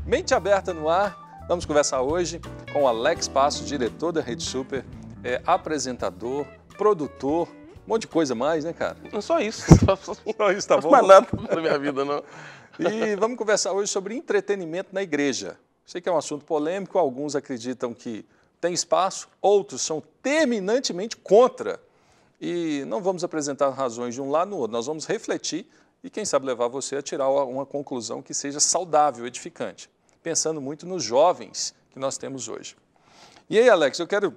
Mente Aberta no ar, vamos conversar hoje com o Alex Passos, diretor da Rede Super, apresentador, produtor, um monte de coisa mais, né, cara? Não só isso. Só isso, tá bom? Não faz nada na minha vida, não. E vamos conversar hoje sobre entretenimento na igreja. Sei que é um assunto polêmico, alguns acreditam que tem espaço, outros são terminantemente contra. E não vamos apresentar razões de um lado no outro, nós vamos refletir e, quem sabe, levar você a tirar uma conclusão que seja saudável, edificante, pensando muito nos jovens que nós temos hoje. E aí, Alex, eu quero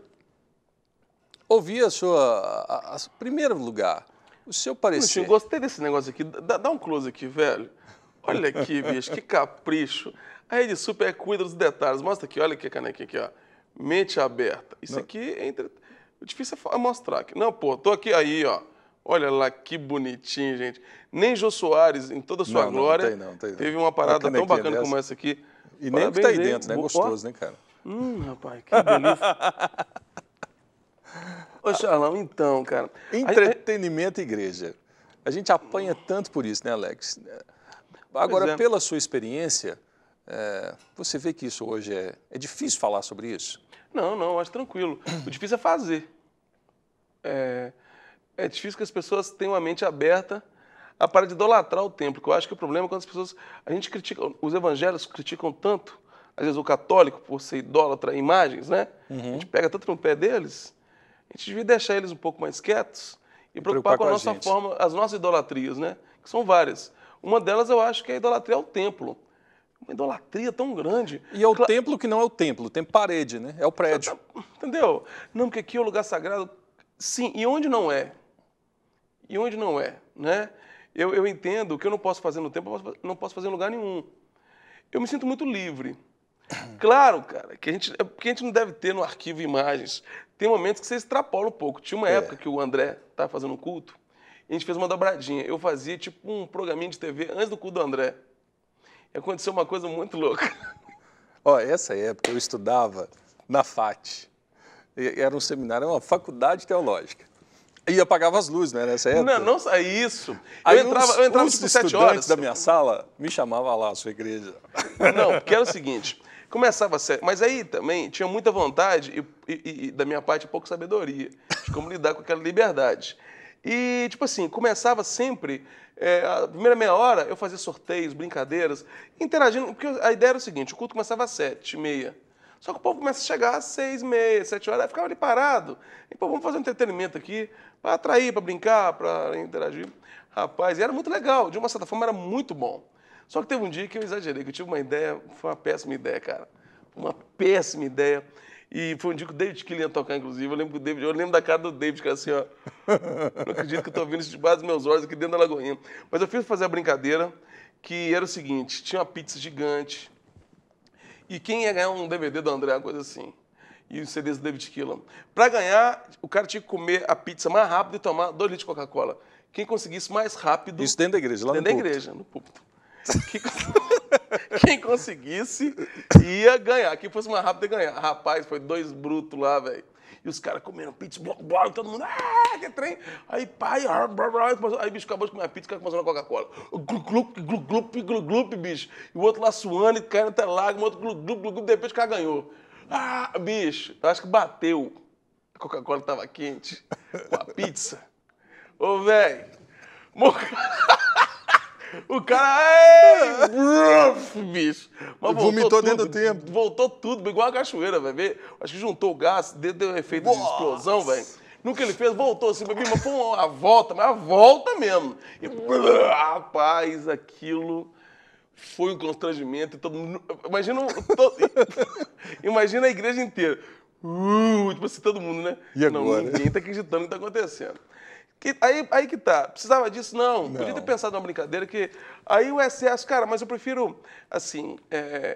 ouvir primeiro lugar, o seu parecer. Gostei desse negócio aqui. Dá um close aqui, velho. Olha aqui, bicho, que capricho. A Rede Super cuida dos detalhes. Mostra aqui, olha aqui a canequinha aqui, ó. Mente aberta. Isso aqui é difícil é mostrar aqui. Não, pô, tô aqui aí, ó. Olha lá que bonitinho, gente. Nem Jô Soares, em toda a sua glória, teve uma parada tão bacana como essa aqui. E nem o que tá aí dentro, né? Gostoso, né, cara? Rapaz, que delícia. Ô, Charlão, então, cara... Entretenimento e igreja. A gente apanha tanto por isso, né, Alex? Agora, pela sua experiência, você vê que isso hoje é difícil falar sobre isso? Não, acho tranquilo. O difícil é fazer. É difícil que as pessoas tenham a mente aberta a parar de idolatrar o templo. Que eu acho que o problema é quando as pessoas... A gente critica... Os evangélicos criticam tanto, às vezes, o católico por ser idólatra em imagens, né? A gente pega tanto no pé deles, a gente devia deixar eles um pouco mais quietos e preocupar com a nossa forma, as nossas idolatrias, né? Que são várias. Uma delas eu acho que é a idolatria ao templo. Uma idolatria tão grande. E é o templo que não é o templo, tem parede, né? É o prédio. Entendeu? Não, porque aqui é o lugar sagrado. Sim, e onde não é? E onde não é, né? Eu entendo que eu não posso fazer no templo, eu não posso fazer em lugar nenhum. Eu me sinto muito livre. Claro, cara, porque a gente não deve ter no arquivo imagens. Tem momentos que você extrapola um pouco. Tinha uma época que o André estava fazendo um culto, e a gente fez uma dobradinha. Eu fazia tipo um programinha de TV antes do culto do André. E aconteceu uma coisa muito louca. Ó, essa época eu estudava na FAT. Era um seminário, uma faculdade teológica. E apagava as luzes, né, nessa época? Não só isso. Aí eu entrava tipo 7 horas. Da minha sala me chamavam lá, a sua igreja. Não, porque era o seguinte, começava sério, mas aí também tinha muita vontade e da minha parte pouca sabedoria de como lidar com aquela liberdade. E, tipo assim, começava sempre, a primeira meia hora eu fazia sorteios, brincadeiras, interagindo, porque a ideia era o seguinte, o culto começava às 7h30. Só que o povo começa a chegar às 6h30, 7 horas, aí ficava ali parado. E, pô, vamos fazer um entretenimento aqui, para atrair, para brincar, para interagir. Rapaz, e era muito legal, de uma certa forma era muito bom. Só que teve um dia que eu exagerei, que eu tive uma ideia, foi uma péssima ideia, cara. Uma péssima ideia. E foi um dia que o David Killian ia tocar, inclusive. Eu lembro da cara do David, que era assim, ó. Não acredito que eu estou vendo isso debaixo dos meus olhos aqui dentro da Lagoinha. Mas eu fiz fazer a brincadeira, que era o seguinte, tinha uma pizza gigante. E quem ia ganhar um DVD do André, uma coisa assim. E os CDs do David Killian. Para ganhar, o cara tinha que comer a pizza mais rápido e tomar 2 litros de Coca-Cola. Quem conseguisse mais rápido... Isso dentro da igreja, lá no púlpito. Dentro da igreja, no púlpito. Quem conseguisse ia ganhar. Quem fosse mais rápido ia ganhar. Rapaz, foi 2 brutos lá, velho. E os caras comendo pizza, e todo mundo, que trem. Aí, pai, aí, bicho, acabou de comer a pizza, o cara começou na Coca-Cola. Glup, bicho. E o outro lá suando e caindo até lágrima, o outro glup, de repente o cara ganhou. Bicho, eu acho que bateu. A Coca-Cola tava quente com a pizza. Ô, velho, o cara, bicho. Mas vomitou dentro do tempo. Voltou tudo, igual a cachoeira, velho. Acho que juntou o gás, deu um efeito de explosão, velho. No que ele fez, voltou assim, mas foi uma volta, mas a volta mesmo. E, rapaz, aquilo foi um constrangimento. E todo mundo, imagina a igreja inteira. Tipo assim, todo mundo, né? E agora? Não, ninguém tá acreditando no que tá acontecendo. Aí que tá. Precisava disso? Não. Podia ter pensado numa brincadeira que... Aí o excesso... Cara, mas eu prefiro, assim,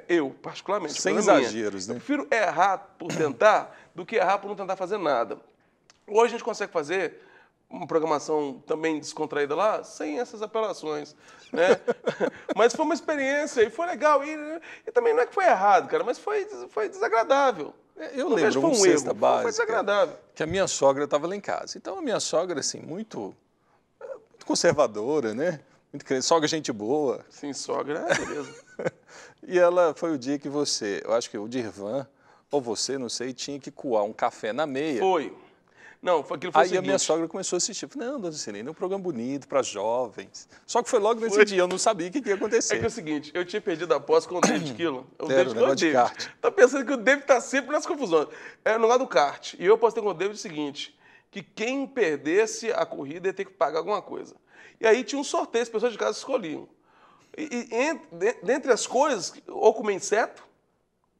eu, particularmente... Sem exageros, né? Eu prefiro errar por tentar do que errar por não tentar fazer nada. Hoje a gente consegue fazer uma programação também descontraída lá, sem essas apelações, né? Mas foi uma experiência e foi legal. E também não é que foi errado, cara, mas foi desagradável. Eu lembro uma cesta básica, foi desagradável. Que a minha sogra estava lá em casa. Então, a minha sogra, assim, muito conservadora, né? muito crente, sogra gente boa. Sim, sogra, beleza. E foi o dia que eu acho que o Dirvan, ou você, não sei, tinha que coar um café na meia. Foi. Não, aquilo foi o Aí seguinte. a minha sogra começou a assistir. Falei, não, dona Sirene, é um programa bonito para jovens. Só que foi logo nesse dia, eu não sabia o que ia acontecer. É que é o seguinte, eu tinha perdido a aposta com o David Quilo. O David negócio de kart. Tá pensando que o David tá sempre nas confusões. É no lado do kart. E eu apostei com o David o seguinte, que quem perdesse a corrida ia ter que pagar alguma coisa. E aí tinha um sorteio, as pessoas de casa escolhiam. Dentre as coisas, ou comer inseto,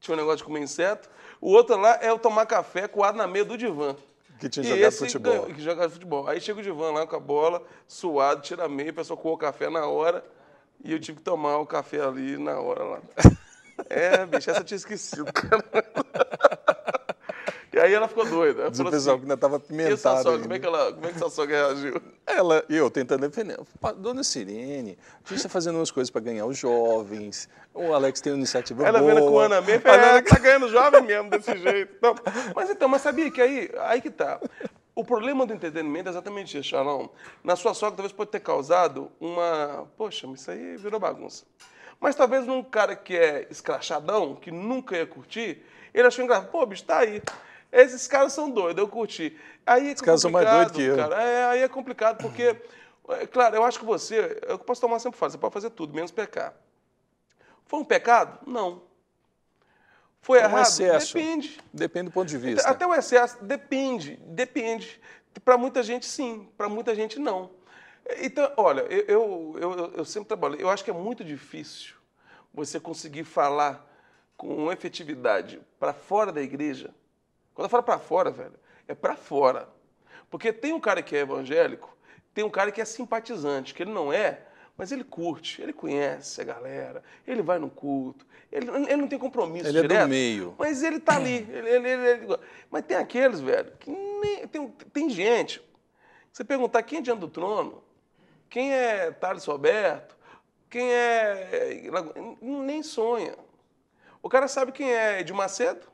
tinha um negócio de comer inseto, o outro lá é o tomar café coado na meia do divã. Que tinha jogado futebol. Ganhou, que jogava futebol. Aí chega o divã lá com a bola, suado, tira a meia, a pessoa coou o café na hora, e eu tive que tomar o café ali na hora lá. Bicho, essa eu tinha esquecido, cara. E aí ela ficou doida. Diz o pessoal que ainda estava apimentado. Como é que sua sogra reagiu? E eu tentando defender. Dona Sirene, a gente está fazendo umas coisas para ganhar os jovens. O Alex tem uma iniciativa ela boa. Ela vendo com o Ana May, tá ganhando jovem mesmo desse jeito. Não. Mas sabia que aí que tá. O problema do entretenimento é exatamente isso, Charlão. Na sua sogra talvez pode ter causado uma... Poxa, isso aí virou bagunça. Mas talvez num cara que é escrachadão, que nunca ia curtir, ele achou engraçado. Pô, bicho, tá aí. Esses caras são doidos, eu curti. Aí é Os caras são mais doidos que eu. Cara. Aí é complicado, porque... Claro, eu acho que eu posso tomar sempre fora, você pode fazer tudo, menos pecar. Foi um pecado? Não. Foi errado? Excesso. Depende. Depende do ponto de vista. Até o excesso, depende. Para muita gente, sim. Para muita gente, não. Então, olha, eu sempre trabalhei. Eu acho que é muito difícil você conseguir falar com efetividade para fora da igreja. Quando eu falo para fora, velho, é para fora. Porque tem um cara que é evangélico, tem um cara que é simpatizante, que ele não é, mas ele curte, ele conhece a galera, ele vai no culto, ele não tem compromisso direto. Ele é do meio. Mas ele tá ali. Mas tem aqueles, velho, que tem gente. Você perguntar quem é diante do trono, quem é Thales Roberto, quem é... Nem sonha. O cara sabe quem é Edir Macedo,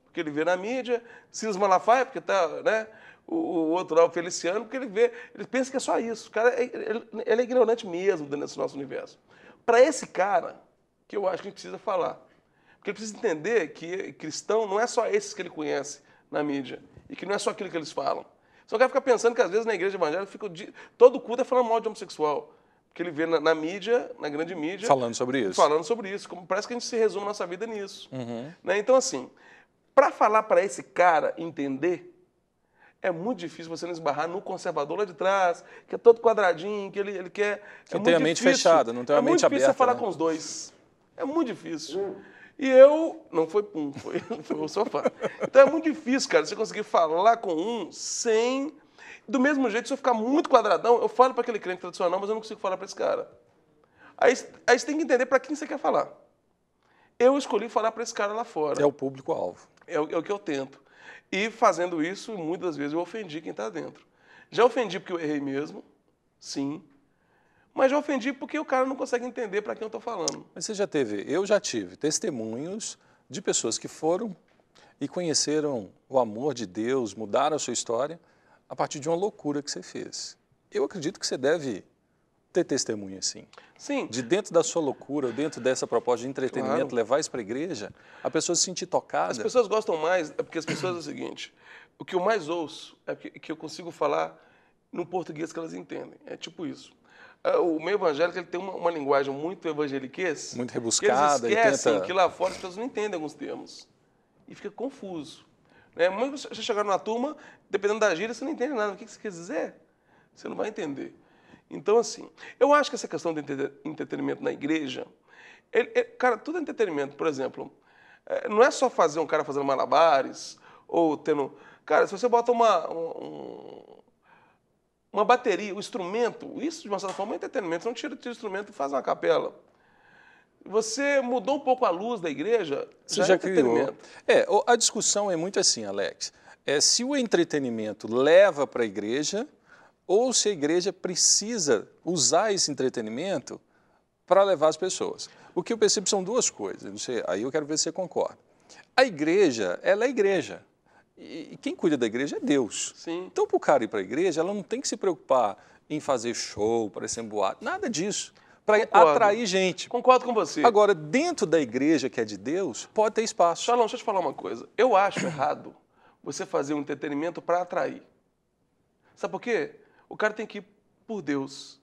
porque ele vê na mídia, Silas Malafaia, porque tá, né? O outro lá, o Feliciano, porque ele pensa que é só isso. O cara, ele é ignorante mesmo dentro desse nosso universo. Para esse cara, que eu acho que a gente precisa falar. Porque ele precisa entender que cristão não é só esses que ele conhece na mídia, e que não é só aquilo que eles falam. Só quer ficar pensando que às vezes na igreja evangélica todo culto é falando mal de homossexual. Porque ele vê na mídia, na grande mídia... Falando sobre isso. Como parece que a gente se resume a nossa vida nisso. Uhum. Né? Então, assim, para falar para esse cara entender, é muito difícil você não esbarrar no conservador lá de trás, que é todo quadradinho, que ele quer... Que tem a mente fechada, não tem a mente aberta. É muito difícil você falar com os dois. É muito difícil. E eu... Não foi pum, foi o sofá. Então é muito difícil, cara, você conseguir falar com um sem... Do mesmo jeito, se eu ficar muito quadradão, eu falo para aquele crente tradicional, mas eu não consigo falar para esse cara. Aí você tem que entender para quem você quer falar. Eu escolhi falar para esse cara lá fora. É o público-alvo. É o que eu tento. E fazendo isso, muitas vezes eu ofendi quem está dentro. Já ofendi porque eu errei mesmo, sim. Mas já ofendi porque o cara não consegue entender para quem eu estou falando. Mas eu já tive testemunhos de pessoas que foram e conheceram o amor de Deus, mudaram a sua história a partir de uma loucura que você fez. Eu acredito que você deve ter testemunha, sim. Sim. De dentro da sua loucura, dentro dessa proposta de entretenimento, claro, levar isso para a igreja, a pessoa se sentir tocada. As pessoas gostam mais, porque as pessoas é o seguinte, o que eu mais ouço é que eu consigo falar no português que elas entendem. É tipo isso. O meio evangélico ele tem uma linguagem muito evangeliquez. Muito rebuscada. Que eles esquecem que lá fora as pessoas não entendem alguns termos. E fica confuso. Muito você chegar numa turma, dependendo da gíria, você não entende nada. O que você quer dizer? Você não vai entender. Então, assim, eu acho que essa questão de entretenimento na igreja, cara, tudo é entretenimento. Por exemplo, não é só fazer um cara fazendo malabares, ou tendo... Cara, se você bota uma bateria, um instrumento, isso de uma certa forma é entretenimento. Você não tira o instrumento e faz uma capela. Você mudou um pouco a luz da igreja, você já criou. A discussão é muito assim, Alex. Se o entretenimento leva para a igreja, ou se a igreja precisa usar esse entretenimento para levar as pessoas. O que eu percebo são duas coisas, não sei, aí eu quero ver se você concorda. A igreja, ela é igreja, e quem cuida da igreja é Deus. Sim. Então, para o cara ir para a igreja, ela não tem que se preocupar em fazer show, parecer em boate, nada disso. Para Concordo. atrair gente. Concordo com você. Agora, dentro da igreja que é de Deus, pode ter espaço. Shalom, deixa eu te falar uma coisa. Eu acho errado você fazer um entretenimento para atrair. Sabe por quê? O cara tem que ir por Deus.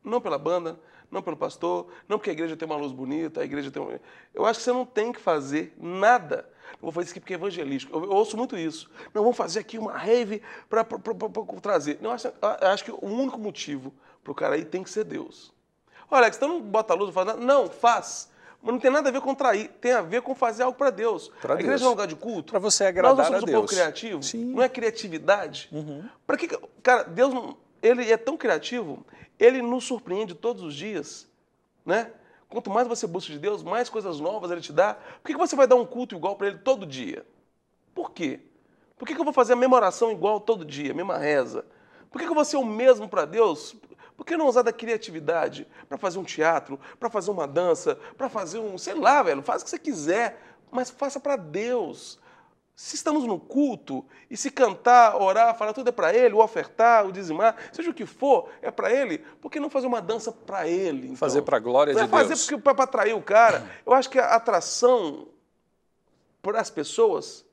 Não pela banda, não pelo pastor, não porque a igreja tem uma luz bonita, a igreja tem uma... Eu acho que você não tem que fazer nada. Não vou fazer isso aqui porque é evangelístico. Eu ouço muito isso. Não, vamos fazer aqui uma rave para trazer. Não, eu acho que o único motivo para o cara ir tem que ser Deus. Olha, Alex, então não bota a luz e faz nada. Não, faz. Mas não tem nada a ver com trair. Tem a ver com fazer algo para Deus. Pra a igreja Deus. não é um lugar de culto. Para você agradar a Deus. Nós não somos um povo criativo. Sim. Não é criatividade. Para que... Cara, Deus, ele é tão criativo, ele nos surpreende todos os dias, né? Quanto mais você busca de Deus, mais coisas novas ele te dá. Por que você vai dar um culto igual para ele todo dia? Por quê? Por que eu vou fazer a mesma oração igual todo dia, a mesma reza? Por que eu vou ser o mesmo para Deus? Por que não usar da criatividade para fazer um teatro, para fazer uma dança, para fazer um... Sei lá, velho, faz o que você quiser, mas faça para Deus. Se estamos no culto e se cantar, orar, falar tudo é para Ele, o ofertar, o dizimar, seja o que for, é para Ele, por que não fazer uma dança para Ele? Então? Fazer para a glória de Deus. Fazer para atrair o cara. Eu acho que a atração para as pessoas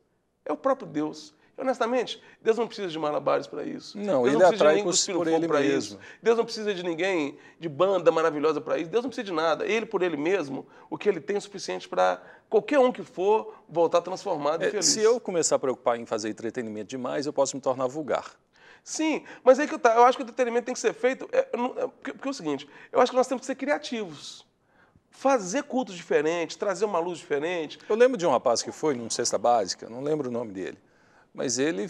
é o próprio Deus. E, honestamente, Deus não precisa de malabares para isso. Não, Deus Ele não precisa atrai de ninguém cuspindo por fogo Ele pra mesmo. isso. Deus não precisa de ninguém, de banda maravilhosa para isso. Deus não precisa de nada. Ele, por Ele mesmo, o que Ele tem é suficiente para qualquer um que for voltar transformado e feliz. Se eu começar a preocupar em fazer entretenimento demais, eu posso me tornar vulgar. Sim, mas aí que tá. Eu acho que o entretenimento tem que ser feito... Porque é o seguinte, eu acho que nós temos que ser criativos. Fazer cultos diferentes, trazer uma luz diferente. Eu lembro de um rapaz que foi num Cesta Básica, não lembro o nome dele, mas ele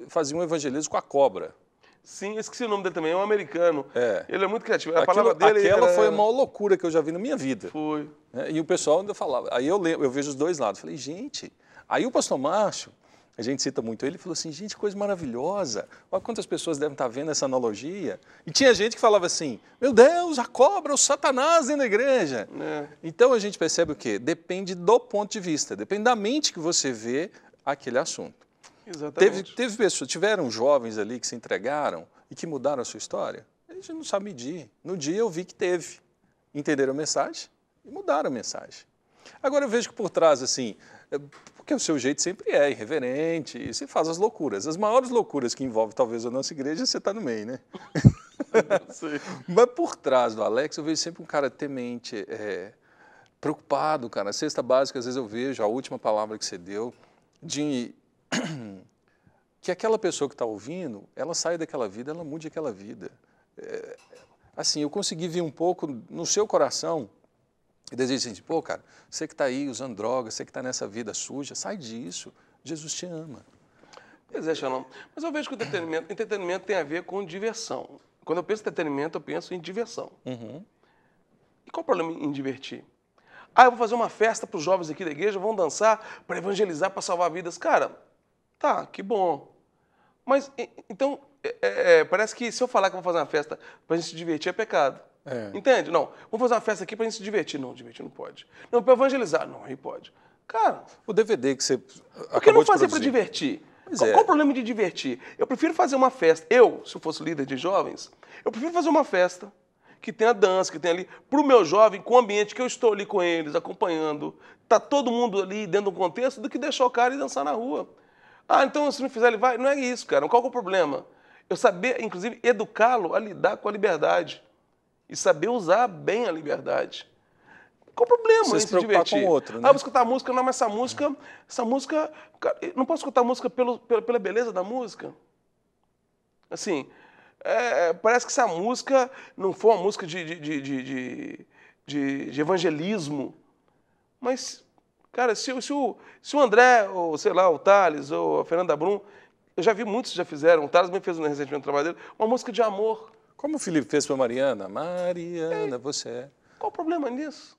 fazia um evangelismo com a cobra. Sim, eu esqueci o nome dele também, é um americano. É. Ele é muito criativo. A palavra dele aquela era... foi a maior loucura que eu já vi na minha vida. Foi. E o pessoal ainda falava. Aí eu vejo os dois lados. Falei, gente... Aí o pastor Márcio, a gente cita muito ele, falou assim, gente, coisa maravilhosa. Olha quantas pessoas devem estar vendo essa analogia. E tinha gente que falava assim, meu Deus, a cobra, o Satanás dentro da igreja. É. Então a gente percebe o quê? Depende do ponto de vista, depende da mente que você vê aquele assunto. Exatamente. Teve pessoas, tiveram jovens ali que se entregaram e que mudaram a sua história? A gente não sabe medir. No dia eu vi que teve. Entenderam a mensagem e mudaram a mensagem. Agora eu vejo que por trás, assim, porque o seu jeito sempre é irreverente e você faz as loucuras. As maiores loucuras que envolvem talvez a nossa igreja, você está no meio, né? Sim. Mas por trás do Alex, eu vejo sempre um cara temente, preocupado, cara. A cesta básica, às vezes eu vejo a última palavra que você deu, de que aquela pessoa que está ouvindo, ela saia daquela vida, ela mude aquela vida. Assim, eu consegui ver um pouco no seu coração e desejo assim, pô, cara, você que está aí usando drogas, você que está nessa vida suja, sai disso, Jesus te ama. Pois é, Shalom. Mas eu vejo que o entretenimento tem a ver com diversão. Quando eu penso em entretenimento, eu penso em diversão. E qual o problema em divertir? Eu vou fazer uma festa para os jovens aqui da igreja, vão dançar para evangelizar, para salvar vidas. Cara, tá, que bom. Mas, então, parece que se eu falar que eu vou fazer uma festa para a gente se divertir, é pecado. Entende? Não, vamos fazer uma festa aqui para a gente se divertir. Não, divertir não pode. Não, para evangelizar. Não, aí pode. Cara... O DVD que você Por que não acabou de fazer produzir? para divertir? Pois Qual o problema de divertir? Eu prefiro fazer uma festa. Eu, se eu fosse líder de jovens, eu prefiro fazer uma festa que tenha dança, que tenha ali, para o meu jovem, com o ambiente que eu estou ali com eles, acompanhando, tá todo mundo ali dentro do contexto, do que deixar o cara ir dançar na rua. Então se não fizer, ele vai. Não é isso, cara. Qual que é o problema? Eu saber, inclusive, educá-lo a lidar com a liberdade e saber usar bem a liberdade. Qual o problema Você em se se preocupar divertir? com o outro, né? Vou escutar música, não, mas essa música, cara, eu não posso escutar música pela beleza da música. Assim, parece que se a música não for uma música de evangelismo, mas, cara, se o André, ou sei lá, o Thales, ou a Fernanda Brum, eu já vi muitos que já fizeram, o Thales me fez recentemente no trabalho dele, uma música de amor. Como o Felipe fez para Mariana. Mariana, você é. Qual o problema nisso?